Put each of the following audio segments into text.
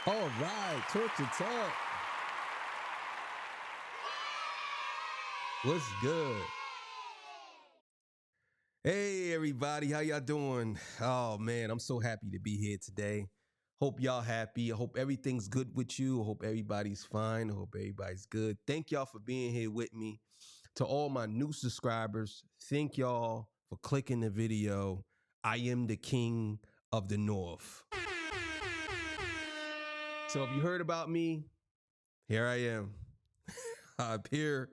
All right, Torture Talk. What's good? Hey, everybody, how y'all doing? Oh, man, I'm so happy to be here today. Hope y'all happy. I hope everything's good with you. I hope everybody's fine. I hope everybody's good. Thank y'all for being here with me. To all my new subscribers, thank y'all for clicking the video. I am the king of the North. So if you heard about me, here I am. I appear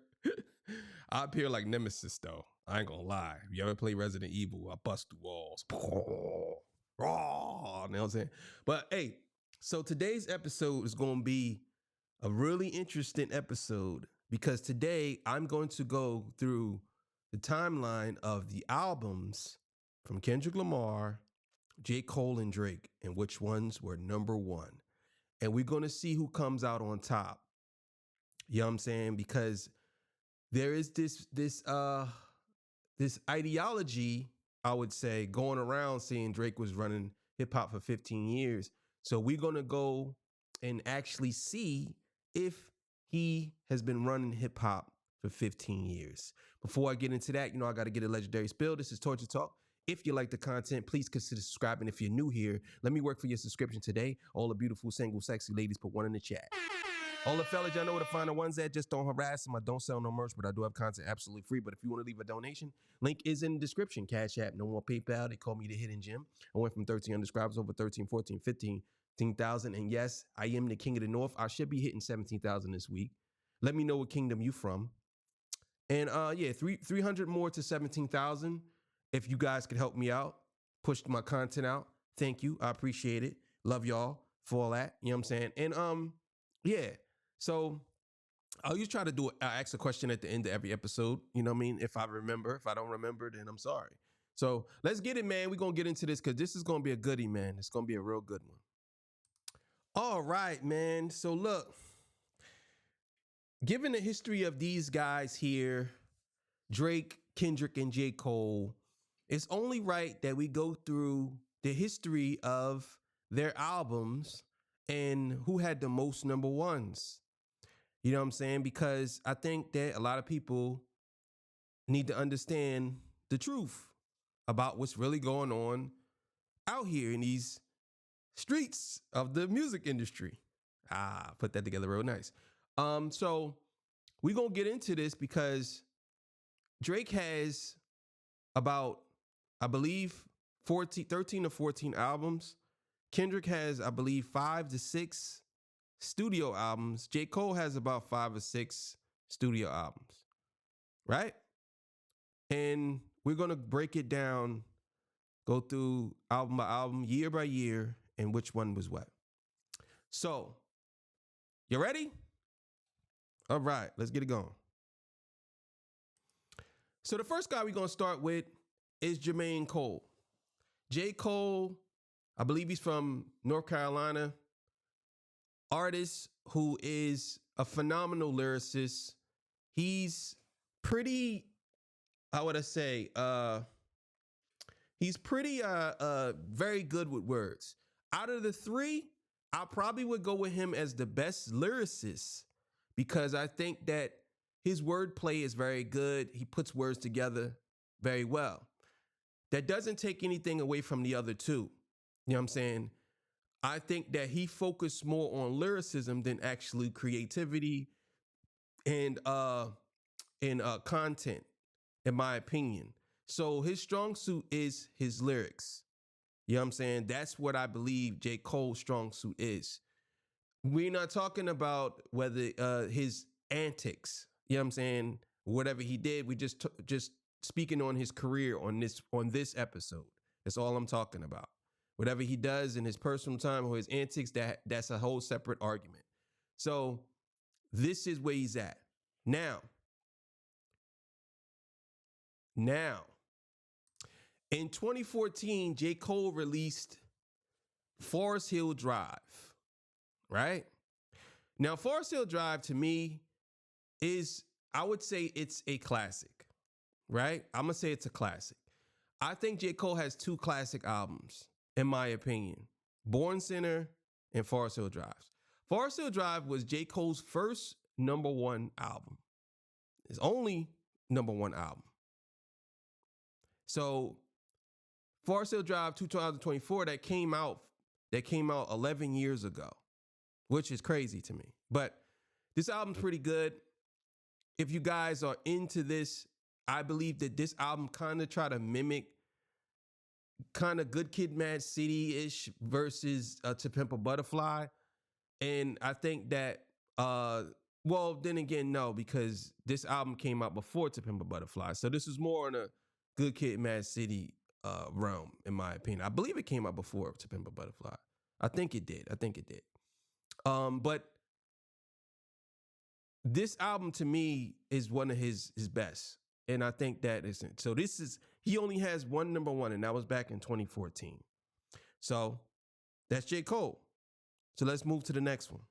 I appear like Nemesis though. I ain't gonna lie. If you ever play Resident Evil, I bust through walls. You know what I'm saying? But hey, so today's episode is gonna be a really interesting episode because today I'm going to go through the timeline of the albums from Kendrick Lamar, J. Cole, and Drake, and which ones were number one. And we're gonna see who comes out on top. You know what I'm saying? Because there is this ideology, I would say, going around saying Drake was running hip hop for 15 years. So we're gonna go and actually see if he has been running hip hop for 15 years. Before I get into that, I got to get a legendary spill. This is Torture Talk. If you like the content, please consider subscribing. If you're new here, let me work for your subscription today. All the beautiful, single, sexy ladies, put one in the chat. All the fellas, y'all know where to find the ones that just don't harass them. I don't sell no merch, but I do have content absolutely free. But if you want to leave a donation, link is in the description. Cash App, no more PayPal. They call me the Hidden Gem. I went from 1,300 subscribers over 13, 14, 15,000. And yes, I am the king of the North. I should be hitting 17,000 this week. Let me know what kingdom you from. And 300 more to 17,000. If you guys could help me out, push my content out. Thank you. I appreciate it. Love y'all for all that. You know what I'm saying? And yeah. So I always try to ask a question at the end of every episode. You know what I mean? If I remember. If I don't remember, then I'm sorry. So let's get it, man. We're going to get into this because this is going to be a goodie, man. It's going to be a real good one. All right, man. So look, given the history of these guys here, Drake, Kendrick, and J. Cole, it's only right that we go through the history of their albums and who had the most number ones. You know what I'm saying? Because I think that a lot of people need to understand the truth about what's really going on out here in these streets of the music industry. Put that together real nice. So we're going to get into this because Drake has about, I believe, 13 or 14 albums. Kendrick has, I believe, 5 to 6 studio albums. J. Cole has about 5 or 6 studio albums, right? And we're going to break it down, go through album by album, year by year, and which one was what. So, you ready? All right, let's get it going. So the first guy we're going to start with is Jermaine Cole. J. Cole, I believe he's from North Carolina. Artist who is a phenomenal lyricist. He's pretty, how would I say, he's pretty very good with words. Out of the three, I probably would go with him as the best lyricist because I think that his wordplay is very good. He puts words together very well. That doesn't take anything away from the other two. You know what I'm saying? I think that he focused more on lyricism than actually creativity and content, in my opinion. So his strong suit is his lyrics. You know what I'm saying? That's what I believe J. Cole's strong suit is. We're not talking about whether his antics, you know what I'm saying, whatever he did. We just speaking on his career on this episode. That's all I'm talking about. Whatever he does in his personal time or his antics, that's a whole separate argument. So this is where he's at. Now, in 2014, J. Cole released Forest Hill Drive, right? Now, Forest Hill Drive to me is, I would say it's a classic, right? I'm going to say it's a classic. I think J. Cole has 2 classic albums, in my opinion. Born Sinner and Forest Hill Drive. Forest Hill Drive was J. Cole's first #1 album. His only #1 album. So Forest Hill Drive 2024 that came out 11 years ago, which is crazy to me. But this album's pretty good. If you guys are into this, I believe that this album kind of try to mimic kind of Good Kid, Mad City-ish versus To Pimp a Butterfly. And I think that, well, then again, no, because this album came out before To Pimp a Butterfly. So this is more in a Good Kid, Mad City realm, in my opinion. I believe it came out before To Pimp a Butterfly. I think it did. But this album to me is one of his best. And I think that is it. So he only has one #1, and that was back in 2014. So that's J. Cole. So let's move to the next one.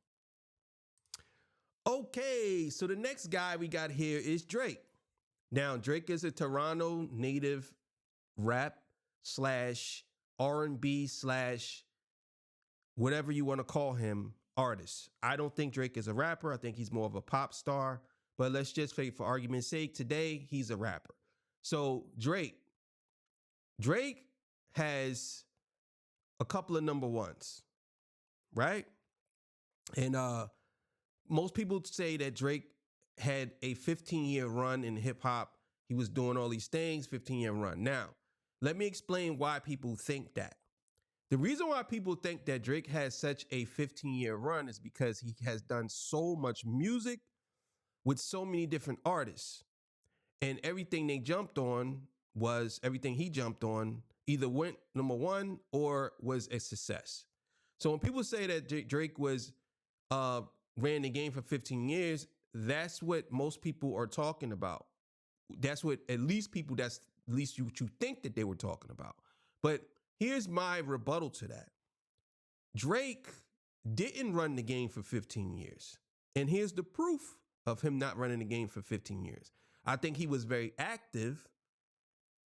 Okay, so the next guy we got here is Drake. Now, Drake is a Toronto native rap / R&B / whatever you want to call him artist. I don't think Drake is a rapper. I think he's more of a pop star. But let's just say, for argument's sake, today he's a rapper. So Drake has a couple of #1s, right? And most people say that Drake had a 15-year run in hip hop. He was doing all these things, 15-year run. Now, let me explain why people think that. The reason why people think that Drake has such a 15-year run is because he has done so much music with so many different artists. And everything he jumped on either went #1 or was a success. So when people say that Drake ran the game for 15 years, that's what most people are talking about. That's what at least you think that they were talking about. But here's my rebuttal to that. Drake didn't run the game for 15 years. And here's the proof of him not running the game for 15 years. I think he was very active.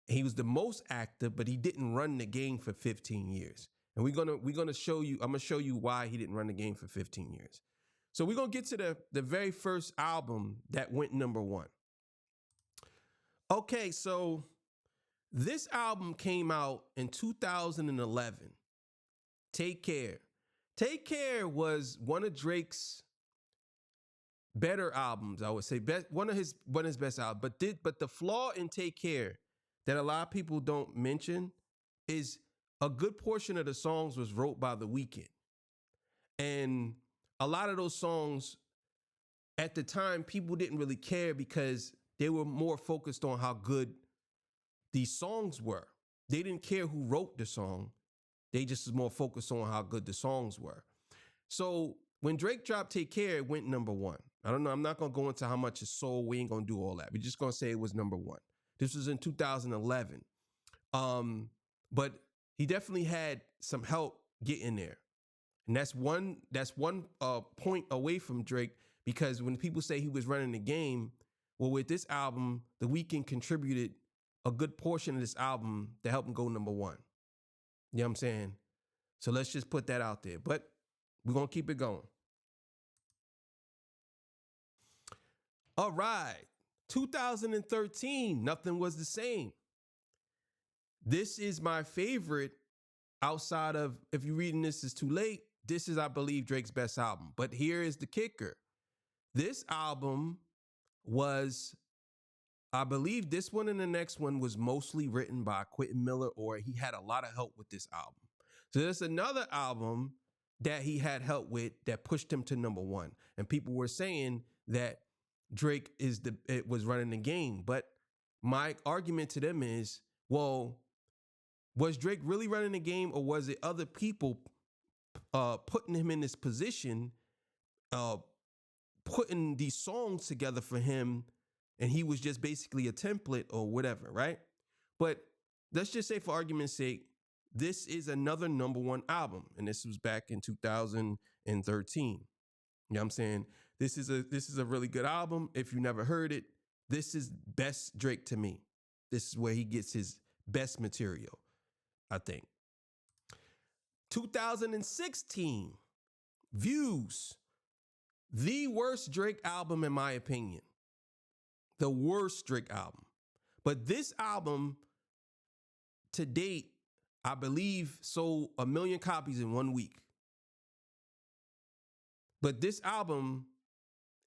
He was the most active, but he didn't run the game for 15 years. And I'm gonna show you why he didn't run the game for 15 years. So we're gonna get to the very first album that went #1. Okay, so this album came out in 2011. Take Care. Take Care was one of Drake's better albums, I would say. One of his best albums. But the flaw in Take Care that a lot of people don't mention is a good portion of the songs was wrote by The Weeknd. And a lot of those songs at the time, people didn't really care because they were more focused on how good these songs were. They didn't care who wrote the song. They just was more focused on how good the songs were. So when Drake dropped Take Care, it went #1. I don't know. I'm not going to go into how much it sold. We ain't going to do all that. We're just going to say it was #1. This was in 2011. But he definitely had some help getting there. And that's one point away from Drake, because when people say he was running the game, well, with this album, The Weeknd contributed a good portion of this album to help him go #1. You know what I'm saying? So let's just put that out there. But we're going to keep it going. All right. 2013, Nothing Was the Same. This is my favorite outside of, if you're reading This Is Too Late, this is, I believe, Drake's best album. But here is the kicker. This album was, I believe this one and the next one was mostly written by Quentin Miller, or he had a lot of help with this album. So there's another album that he had help with that pushed him to #1. And people were saying that Drake was running the game. But my argument to them is, well, was Drake really running the game, or was it other people putting him in this position, putting these songs together for him, and he was just basically a template or whatever, right? But let's just say, for argument's sake, this is another #1 album, and this was back in 2013. You know what I'm saying? This is a really good album. If you never heard it, this is best Drake to me. This is where he gets his best material, I think. 2016, Views, the worst Drake album in my opinion. The worst Drake album. But this album to date, I believe, sold 1 million copies in 1 week. But this album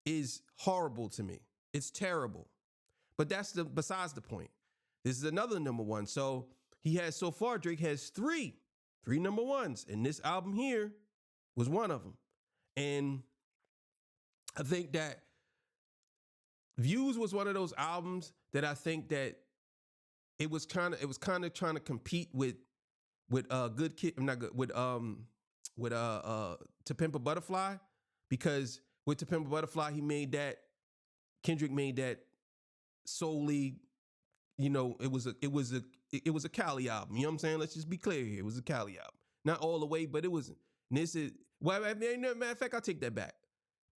is horrible to me. It's terrible. But that's besides the point. This is another number one. So he has so far, Drake has three number ones. And this album here was one of them. And I think that Views was one of those albums that I think that it was kind of trying to compete with Good Kid, not good, with To Pimp a Butterfly, because with To Pimp a Butterfly Kendrick made that solely, it was a Cali album. You know what I'm saying? Let's just be clear here. It was a Cali album. Not all the way, but it was. This is matter of fact, I'll take that back.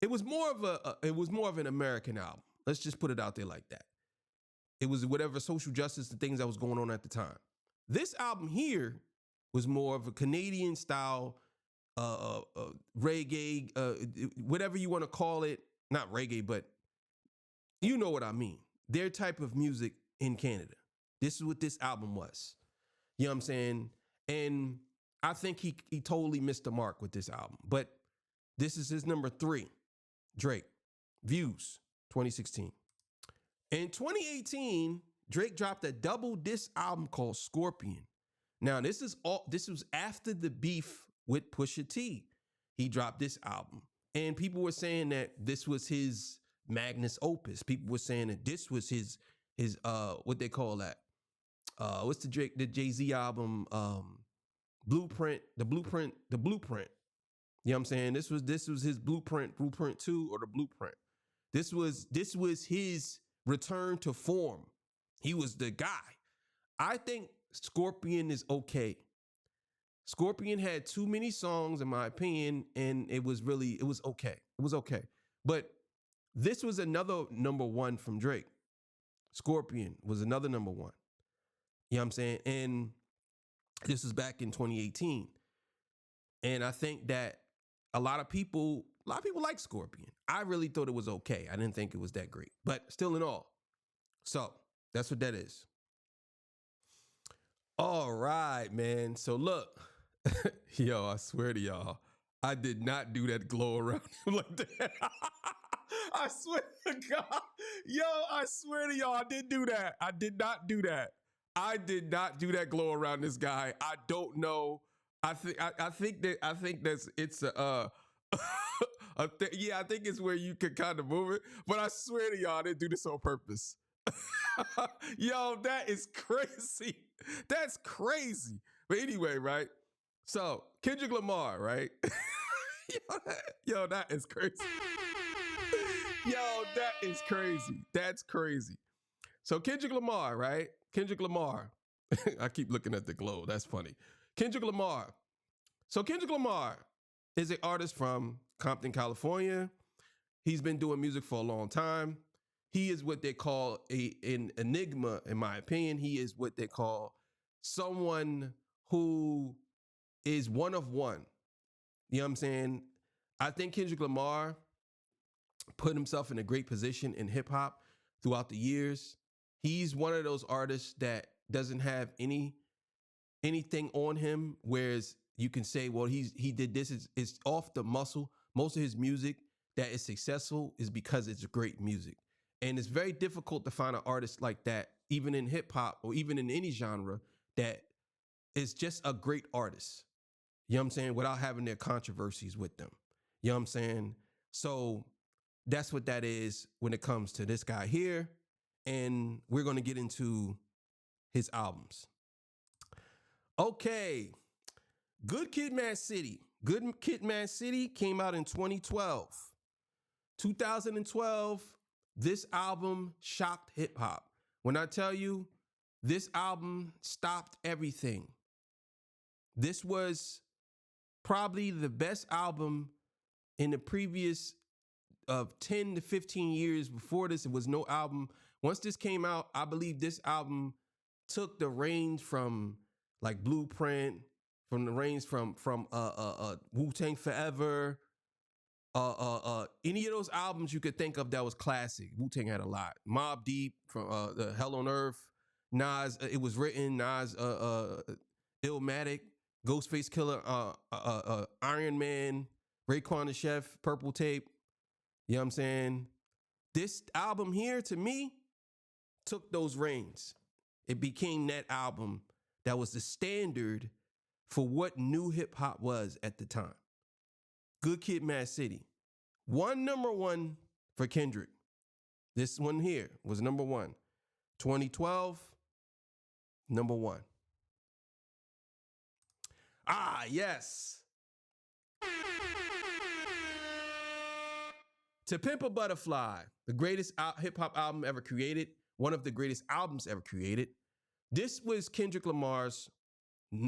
It was more of an American album. Let's just put it out there like that. It was whatever social justice, the things that was going on at the time. This album here was more of a Canadian style, reggae, whatever you want to call it. Not reggae, but you know what I mean. Their type of music in Canada. This is what this album was. You know what I'm saying? And I think he totally missed the mark with this album. But this is his number 3, Drake. Views, 2016. In 2018, Drake dropped a double disc album called Scorpion. Now, this was after the beef with Pusha T. He dropped this album. And people were saying that this was his magnus opus. People were saying that this was his what they call that? What's the Jay-Z album? Blueprint. You know what I'm saying? This was his Blueprint 2 or the Blueprint. This was his return to form. He was the guy. I think Scorpion is okay. Scorpion had too many songs, in my opinion, and it was okay. It was okay. But this was another number one from Drake. Scorpion was another number one. You know what I'm saying? And this was back in 2018. And I think that a lot of people like Scorpion. I really thought it was okay. I didn't think it was that great, but still in all. So that's what that is. All right, man. So look, yo, I swear to y'all, I did not do that glow around him like that. I swear to God. Yo, I swear to y'all, I didn't do that. I did not do that. I did not do that glow around this guy. I don't know. I think that's it's a yeah, I think it's where you can kind of move it. But I swear to y'all, I didn't do this on purpose. Yo, that is crazy. That's crazy. But anyway, right? So Kendrick Lamar, right? Yo, that is crazy. Yo, that is crazy. That's crazy. So Kendrick Lamar, right? Kendrick Lamar. I keep looking at the glow. That's funny. Kendrick Lamar. So Kendrick Lamar is an artist from Compton, California. He's been doing music for a long time. He is what they call an enigma, in my opinion. He is what they call someone who is one of one. You know what I'm saying? I think Kendrick Lamar put himself in a great position in hip hop throughout the years. He's one of those artists that doesn't have anything on him, whereas you can say, well, he did this. It's off the muscle. Most of his music that is successful is because it's great music. And it's very difficult to find an artist like that, even in hip hop or even in any genre, that is just a great artist. You know what I'm saying? Without having their controversies with them. You know what I'm saying? So that's what that is when it comes to this guy here. And we're going to get into his albums. Okay. Good Kid, Mad City. Good Kid, Mad City came out in 2012. 2012, this album shocked hip hop. When I tell you, this album stopped everything. This was probably the best album in the previous of 10 to 15 years before this. It was no album. Once this came out, I believe this album took the reins from like Blueprint, from the reins from Wu-Tang Forever, Any of those albums you could think of that was classic. Wu-Tang had a lot. Mobb Deep from the Hell on Earth. Nas, it was written. Nas, Illmatic, Ghostface Killer, Iron Man, Raekwon the Chef, Purple Tape. You know what I'm saying? This album here, to me, took those reins. It became that album that was the standard for what new hip hop was at the time. Good Kid, Mad City. Number one for Kendrick. This one here was number one. 2012, number one. Ah, yes. To Pimp a Butterfly, the greatest hip hop album ever created, one of the greatest albums ever created. This was Kendrick Lamar's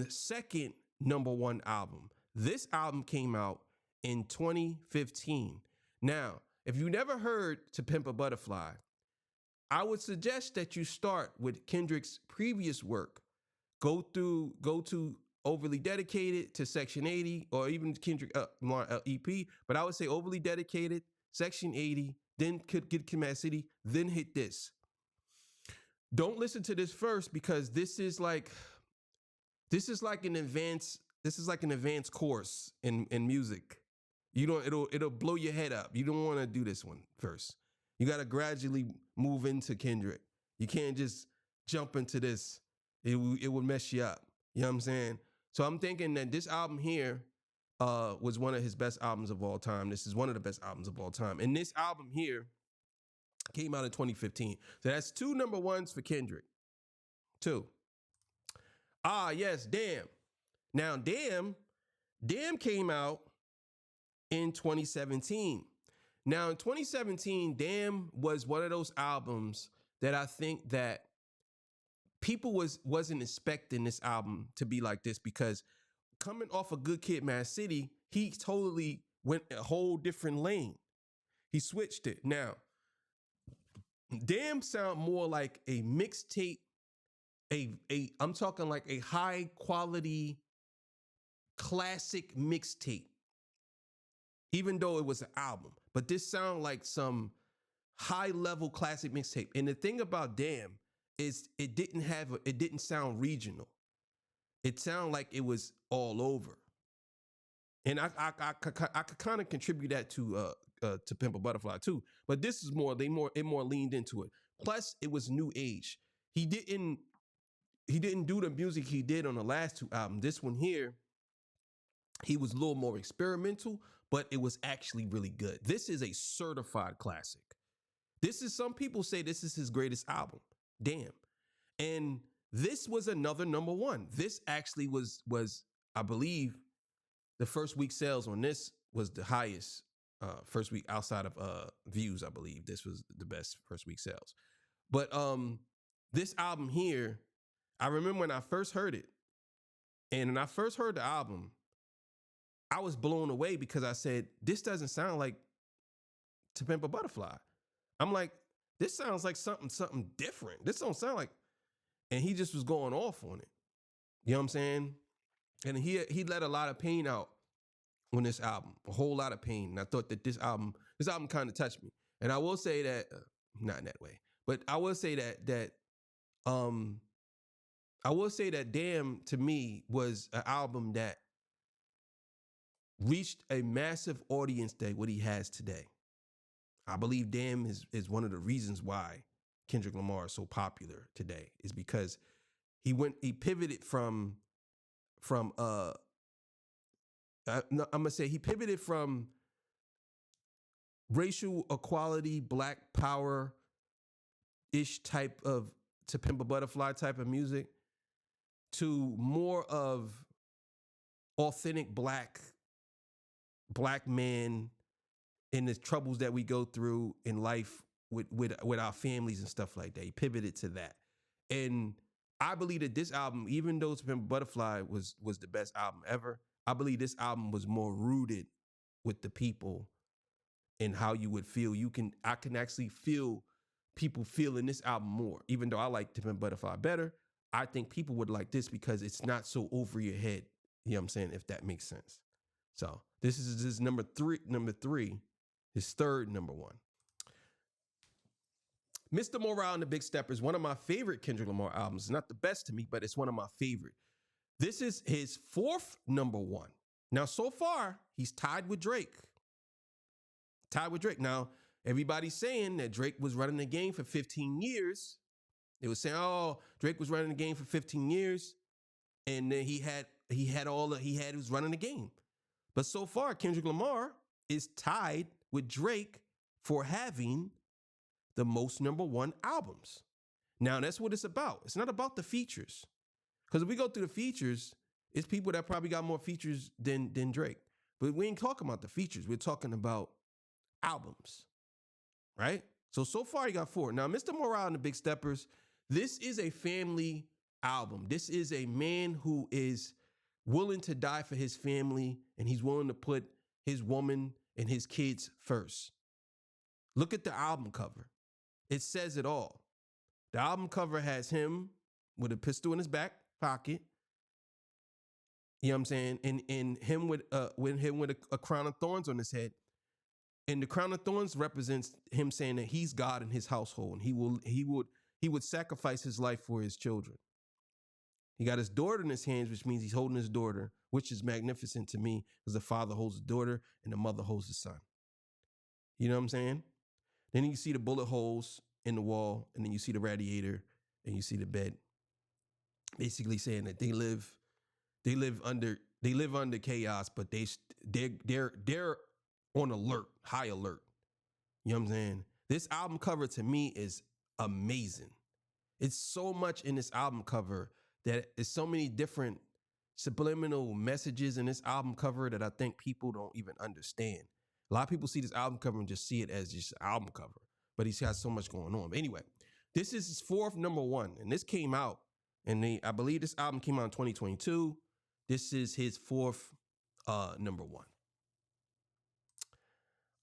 second number one album. This album came out in 2015. Now, if you never heard To Pimp a Butterfly, I would suggest that you start with Kendrick's previous work. Go to Overly Dedicated, to Section 80, or even Kendrick Lamar EP. But I would say Overly Dedicated, Section 80, then Good Kid, Mad City, then hit this. Don't listen to this first, because this is like an advanced course in music. It'll blow your head up. You don't want to do this one first. You got to gradually move into Kendrick. You can't just jump into this. It would mess you up. You know what I'm saying? So I'm thinking that this album here was one of his best albums of all time. This is one of the best albums of all time. And this album here came out in 2015. So that's 2 number ones for Kendrick. 2. Ah, yes, Damn. Now, Damn came out in 2017. Now, in 2017, Damn was one of those albums that I think that people wasn't expecting this album to be like this, because coming off of Good Kid, Mad City, he totally went a whole different lane. He switched it. Now, Damn sound more like a mixtape. I'm talking like a high quality classic mixtape, even though it was an album. But this sound like some high level classic mixtape. And the thing about Damn is it didn't sound regional. It sounded like it was all over. And I could kind of contribute that to Pimp a Butterfly too. But this is more leaned into it. Plus, it was new age. He didn't do the music he did on the last 2 albums. This one here, he was a little more experimental, but it was actually really good. This is a certified classic. Some people say this is his greatest album. Damn. And this was another number one. This actually was I believe, the first week sales on this was the highest first week outside of views. I believe this was the best first week sales. But this album here, I remember when I first heard it, and when I first heard the album, I was blown away, because I said, this doesn't sound like To Pimp a Butterfly. I'm like, this sounds like something different. This don't sound like, and he just was going off on it. You know what I'm saying? And he let a lot of pain out on this album, a whole lot of pain. And I thought that this album kind of touched me. And I will say that, not in that way, but I will say that Damn, to me, was an album that reached a massive audience that what he has today. I believe Damn is one of the reasons why Kendrick Lamar is so popular today, is because he pivoted from racial equality, black power ish type of To Pimp a Butterfly type of music to more of authentic black man in the troubles that we go through in life with our families and stuff like that. He pivoted to that. And I believe that this album, even though To Pimp a Butterfly was the best album ever, I believe this album was more rooted with the people and how you would feel. I can actually feel people feeling this album more. Even though I like To Pimp a Butterfly better, I think people would like this because it's not so over your head. You know what I'm saying? If that makes sense. So this is his number three, his third number one. Mr. Morale and the Big Steppers, one of my favorite Kendrick Lamar albums. It's not the best to me, but it's one of my favorite. This is his fourth number one. Now, so far, he's tied with Drake. Now, everybody's saying that Drake was running the game for 15 years. They were saying, oh, Drake was running the game for 15 years. And then he was running the game. But so far, Kendrick Lamar is tied with Drake for having the most number one albums. Now, that's what it's about. It's not about the features. Because if we go through the features, it's people that probably got more features than Drake. But we ain't talking about the features. We're talking about albums, right? So far, he got 4. Now, Mr. Morale and the Big Steppers, this is a family album. This is a man who is willing to die for his family, and he's willing to put his woman and his kids first. Look at the album cover. It says it all. The album cover has him with a pistol in his back pocket. You know what I'm saying? And him with a crown of thorns on his head. And the crown of thorns represents him saying that he's God in his household, and he would sacrifice his life for his children. He got his daughter in his hands, which means he's holding his daughter, which is magnificent to me because the father holds the daughter and the mother holds the son. You know what I'm saying? Then you see the bullet holes in the wall, and then you see the radiator, and you see the bed. Basically saying that they live under chaos, but they're on alert, high alert. You know what I'm saying? This album cover to me is amazing. It's so much in this album cover that there's so many different subliminal messages in this album cover that I think people don't even understand. A lot of people see this album cover and just see it as just an album cover, but he's got so much going on. But anyway, this is his fourth number one, and this came out, and I believe this album came out in 2022. This is his fourth number one.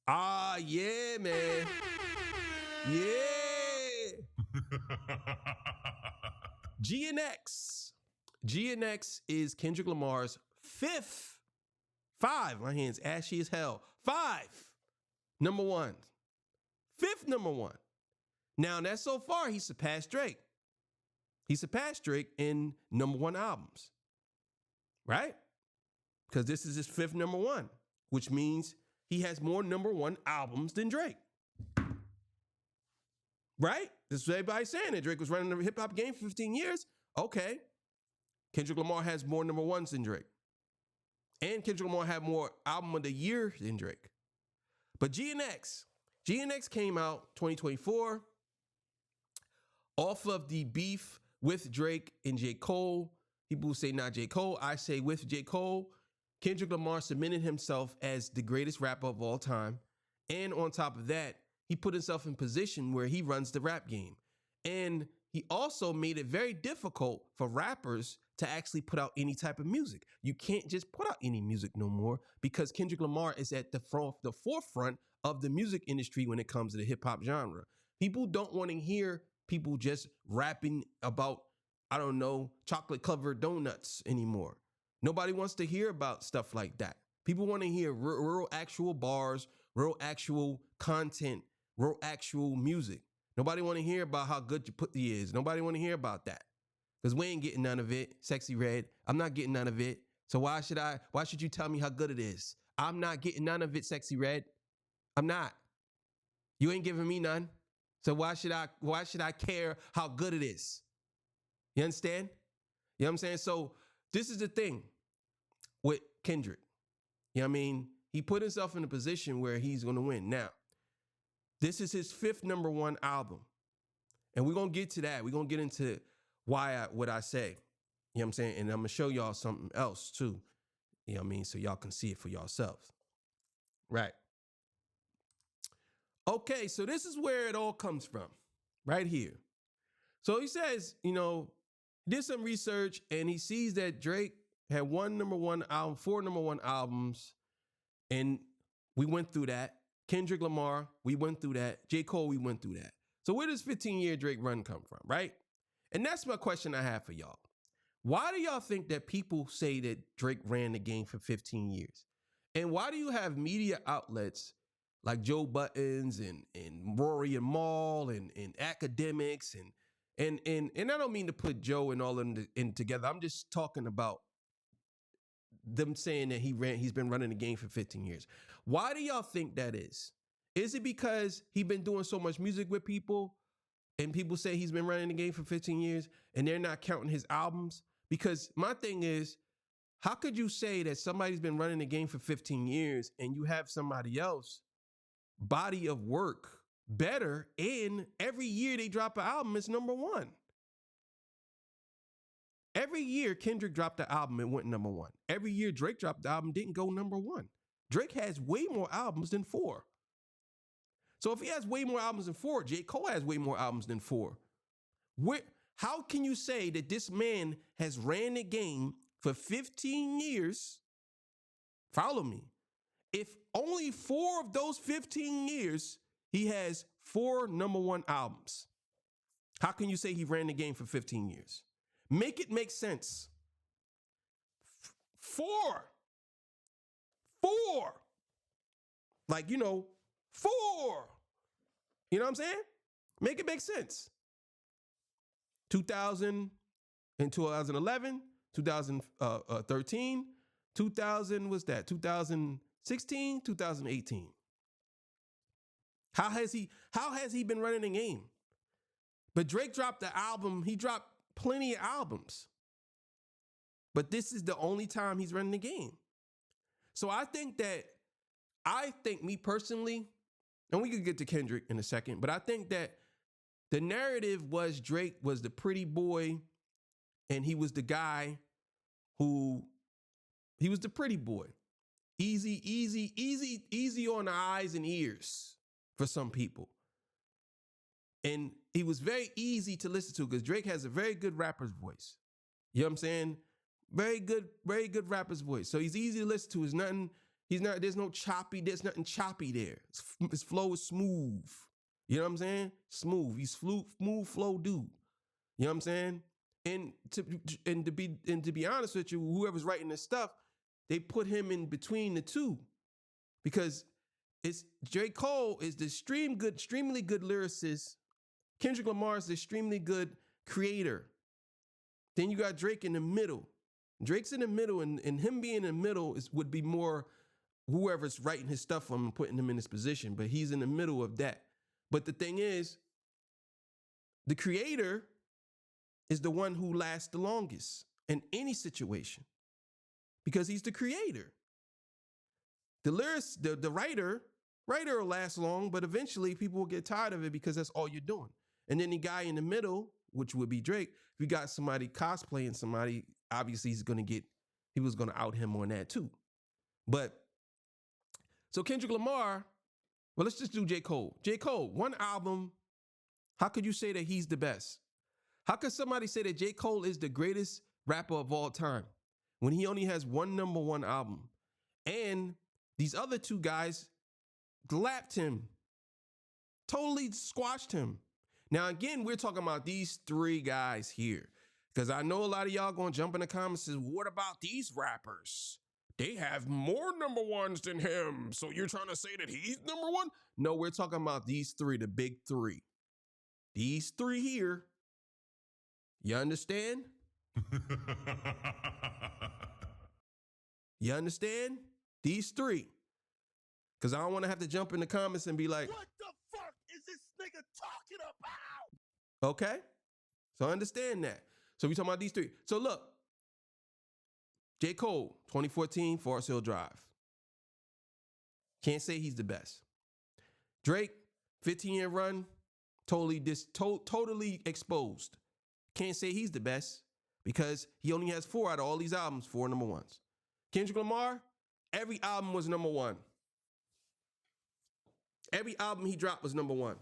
Ah, yeah, man. Yeah. GNX. GNX is Kendrick Lamar's fifth. 5. My hand's ashy as hell. 5. Number one. 5th number one. Now, that's so far, he surpassed Drake. He surpassed Drake in number one albums. Right? Because this is his 5th number one, which means he has more number one albums than Drake. Right? This is what everybody's saying that Drake was running the hip hop game for 15 years. Okay. Kendrick Lamar has more number ones than Drake. And Kendrick Lamar had more album of the year than Drake. But GNX came out 2024 off of the beef with Drake and J. Cole. People say not J. Cole. I say with J. Cole. Kendrick Lamar cemented himself as the greatest rapper of all time. And on top of that, he put himself in position where he runs the rap game. And he also made it very difficult for rappers to actually put out any type of music. You can't just put out any music no more because Kendrick Lamar is at the forefront of the music industry when it comes to the hip hop genre. People don't want to hear people just rapping about, I don't know, chocolate covered donuts anymore. Nobody wants to hear about stuff like that. People want to hear real actual bars, real actual content, real actual music. Nobody want to hear about how good your pussy is. Nobody want to hear about that. Because we ain't getting none of it, Sexy Red. I'm not getting none of it. So why should you tell me how good it is? I'm not getting none of it, Sexy Red. I'm not. You ain't giving me none. So why should I care how good it is? You understand? You know what I'm saying? So this is the thing with Kendrick. You know what I mean? He put himself in a position where he's going to win. Now, this is his 5th number one album. And we're going to get to that. We're going to get into what I say. You know what I'm saying? And I'm going to show y'all something else too. You know what I mean? So y'all can see it for yourselves. Right. Okay, so this is where it all comes from. Right here. So he says, did some research and he sees that Drake had 4 number one albums, and we went through that. Kendrick Lamar, we went through that. J. Cole, we went through that. So where does 15-year Drake run come from, right? And that's my question I have for y'all. Why do y'all think that people say that Drake ran the game for 15 years? And why do you have media outlets like Joe Buttons and Rory and Maul and academics and I don't mean to put Joe and all of them in together. I'm just talking about them saying that he's been running the game for 15 years. Why do y'all think that is? Is it because he been doing so much music with people and people say he's been running the game for 15 years and they're not counting his albums? Because my thing is, how could you say that somebody's been running the game for 15 years and you have somebody else body of work better and every year they drop an album, it's number one? Every year Kendrick dropped the album, it went number one. Every year Drake dropped the album, didn't go number one. Drake has way more albums than 4. So if he has way more albums than 4, J. Cole has way more albums than 4. How can you say that this man has ran the game for 15 years? Follow me. If only 4 of those 15 years, he has 4 number one albums. How can you say he ran the game for 15 years? Make it make sense. 4. Like, 4. You know what I'm saying? Make it make sense. 2000 and 2011, 2013, 2000 was that 2016, 2018. How has he been running the game? But Drake dropped the album, he dropped plenty of albums. But this is the only time he's running the game. So I think me personally, and we could get to Kendrick in a second, but I think that the narrative was Drake was the pretty boy and he was the guy he was the pretty boy. Easy on the eyes and ears for some people. And he was very easy to listen to because Drake has a very good rapper's voice. You know what I'm saying? Very good rapper's voice. So he's easy to listen to. There's nothing choppy there. His flow is smooth. You know what I'm saying? Smooth. He's smooth flow dude. You know what I'm saying? And to be honest with you, whoever's writing this stuff, they put him in between the two because it's J. Cole is the extremely good lyricist. Kendrick Lamar is the extremely good creator. Then you got Drake in the middle. Drake's in the middle, and him being in the middle would be more whoever's writing his stuff for him and putting him in this position, but he's in the middle of that. But the thing is, the creator is the one who lasts the longest in any situation because he's the creator. The writer will last long, but eventually people will get tired of it because that's all you're doing. And then the guy in the middle, which would be Drake, if you got somebody cosplaying somebody, obviously he was going to out him on that too. But so Kendrick Lamar, well, let's just do J. Cole. J. Cole, one album. How could you say that he's the best? How could somebody say that J. Cole is the greatest rapper of all time when he only has one number one album? And these other two guys lapped him, totally squashed him. Now, again, we're talking about these 3 guys here because I know a lot of y'all going to jump in the comments and say, what about these rappers? They have more number ones than him. So you're trying to say that he's number one? No, we're talking about these 3, the big 3. These 3 here. You understand? You understand? These 3. Because I don't want to have to jump in the comments and be like, what the fuck is this nigga talking about? Okay? So understand that. So we talking about these 3. So look, J. Cole, 2014, Forest Hill Drive. Can't say he's the best. Drake, 15-year run, totally exposed. Can't say he's the best because he only has 4 out of all these albums, 4 number ones. Kendrick Lamar, every album was number 1. Every album he dropped was number 1.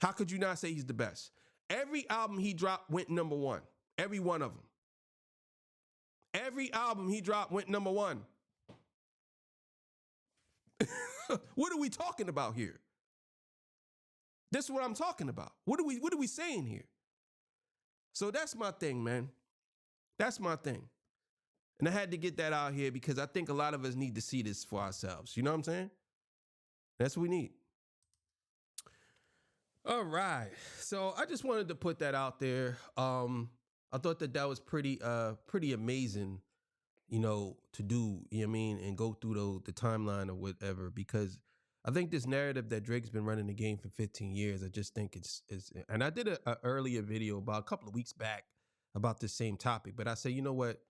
How could you not say he's the best? Every album he dropped went number 1. Every one of them. Every album he dropped went number 1. What are we talking about here? This is what I'm talking about. What are we saying here? So that's my thing, man. That's my thing. And I had to get that out here because I think a lot of us need to see this for ourselves. You know what I'm saying? That's what we need. All right. So I just wanted to put that out there. I thought that was pretty amazing, to do, you know what I mean, and go through the timeline or whatever, because I think this narrative that Drake's been running the game for 15 years, I just think it's and I did a earlier video about a couple of weeks back about this same topic, but I said, you know what?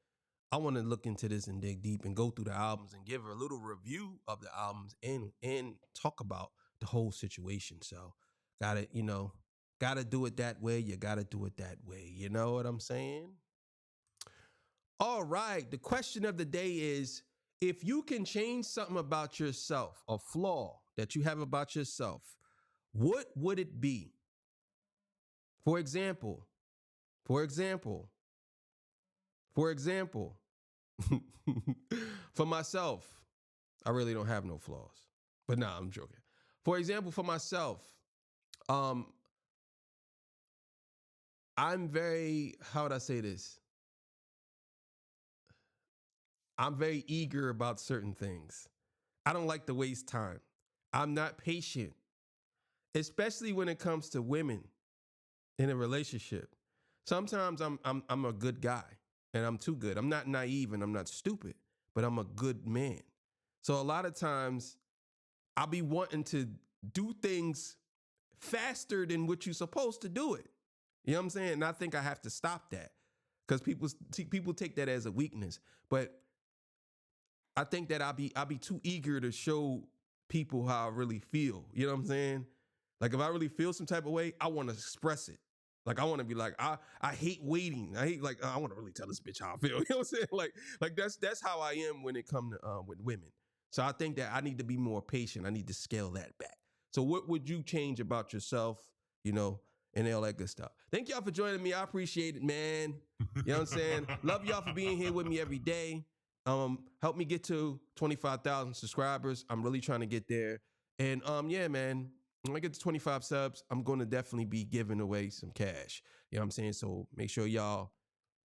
I want to look into this and dig deep and go through the albums and give a little review of the albums and talk about the whole situation. So gotta do it that way. You gotta do it that way. You know what I'm saying? All right. The question of the day is, if you can change something about yourself, a flaw that you have about yourself, what would it be? For example, for example, for example, for myself, I really don't have no flaws. But nah, I'm joking. For example, for myself, um, I'm very, how would I say this? I'm very eager about certain things. I don't like to waste time. I'm not patient, especially when it comes to women in a relationship. Sometimes I'm a good guy and I'm too good. I'm not naive and I'm not stupid, but I'm a good man. So a lot of times I'll be wanting to do things faster than what you're supposed to do it. You know what I'm saying? And I think I have to stop that because people take that as a weakness. But I think that I'll be too eager to show people how I really feel. You know what I'm saying? Like if I really feel some type of way, I want to express it. Like I want to be like, I hate waiting. I hate like I want to really tell this bitch how I feel. You know what I'm saying? Like that's how I am when it comes to with women. So I think that I need to be more patient. I need to scale that back. So what would you change about yourself? You know, and all that good stuff. Thank y'all for joining me. I appreciate it, man. You know what I'm saying? Love y'all for being here with me every day. Help me get to 25,000 subscribers. I'm really trying to get there. And yeah, man, when I get to 25 subs, I'm going to definitely be giving away some cash. You know what I'm saying? So make sure y'all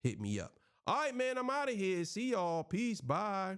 hit me up. All right, man, I'm out of here. See y'all. Peace. Bye.